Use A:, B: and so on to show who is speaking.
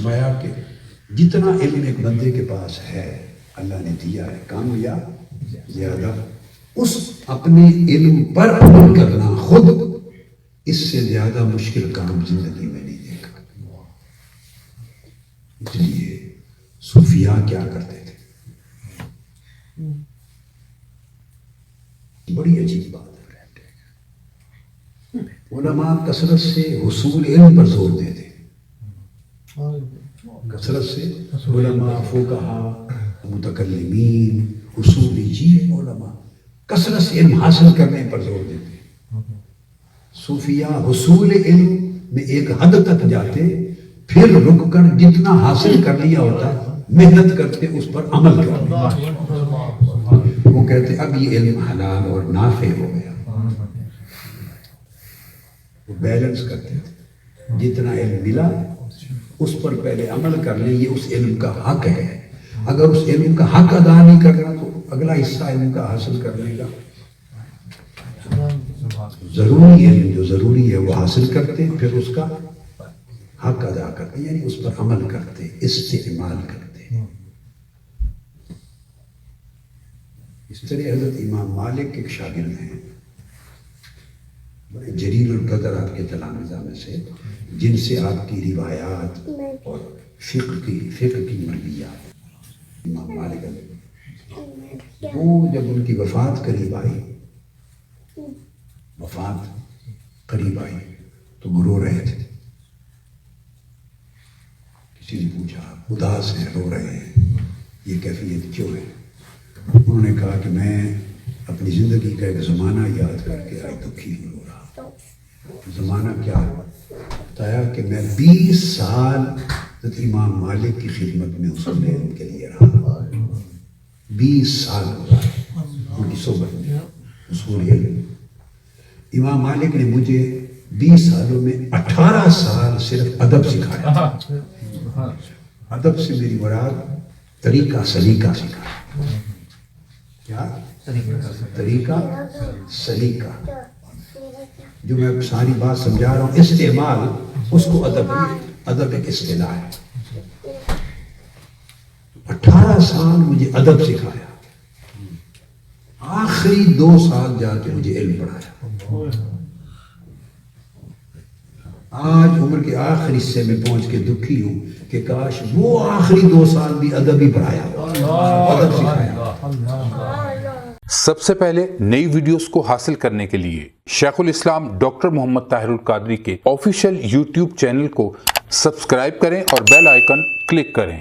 A: فرمایا کہ جتنا علم ایک بندے کے پاس ہے اللہ نے دیا ہے کم یا زیادہ، اس اپنے علم پر عمل کرنا خود اس سے زیادہ مشکل کام زندگی میں نہیں دیکھا۔ اس لیے صوفیاء کیا کرتے تھے، بڑی عجیب بات ہے، علماء کثرت سے حصول علم پر زور دیتے، کثرت سے علماء، فقہاء، متکلمین، اصولی علماء کثرت سے علم حاصل کرنے پر زور دیتے۔ صوفیاء حصول علم میں ایک حد تک جاتے، پھر رک کر جتنا حاصل کر لیا ہوتا محنت کرتے اس پر عمل کرتے۔ وہ کہتے اب یہ علم حلال اور نافع ہو گیا، وہ بیلنس کرتے تھے، جتنا علم ملا اس پر پہلے عمل کر لیں، یہ اس علم کا حق ہے، اگر اس علم کا حق ادا نہیں کرنا تو اگلا حصہ علم کا حاصل کرنے کا ضروری علم جو ضروری ہے وہ حاصل کرتے، پھر اس کا حق ادا کرتے، یعنی اس پر عمل کرتے، استعمال کرتے۔ اس طرح حضرت امام مالک کے ایک شاگرد ہیں، بڑے جلیل القدر آپ کے تلامذہ میں سے، جن سے آپ کی روایات اور فقہ کی مرویات امام مالک وہ جب ان کی وفات قریب آئی تو وہ رو رہے تھے۔ کسی نے پوچھا اداس ہیں، رو رہے ہیں، یہ کیفیت کیوں ہے؟ انہوں نے کہا کہ میں اپنی زندگی کا ایک زمانہ یاد کر کے آج دکھی رو رہا۔ زمانہ کیا ہے؟ بتایا کہ میں 20 سال امام مالک کی خدمت میں اصول علم کے لیے رہا، 20 سال ان کی صحبت میں اصول علم۔ امام مالک نے مجھے 20 سالوں میں 18 سال صرف ادب سکھایا۔ ادب سے میری مراد طریقہ سلیقہ سکھایا۔ کیا طریقہ سلیقہ، جو میں ساری بات سمجھا رہا ہوں استعمال، اس کو ادب ایک اصطلاح ہے۔ 18 سال مجھے ادب سکھایا، آخری 2 سال جا کے مجھے علم پڑھایا۔ آج عمر کے آخری حصے میں پہنچ کے دکھی ہوں کہ کاش وہ آخری 2 سال بھی ادب ہی پڑھایا، ادب سکھایا۔
B: سب سے پہلے نئی ویڈیوز کو حاصل کرنے کے لیے شیخ الاسلام ڈاکٹر محمد طاہر القادری کے آفیشیل یوٹیوب چینل کو سبسکرائب کریں اور بیل آئیکن کلک کریں۔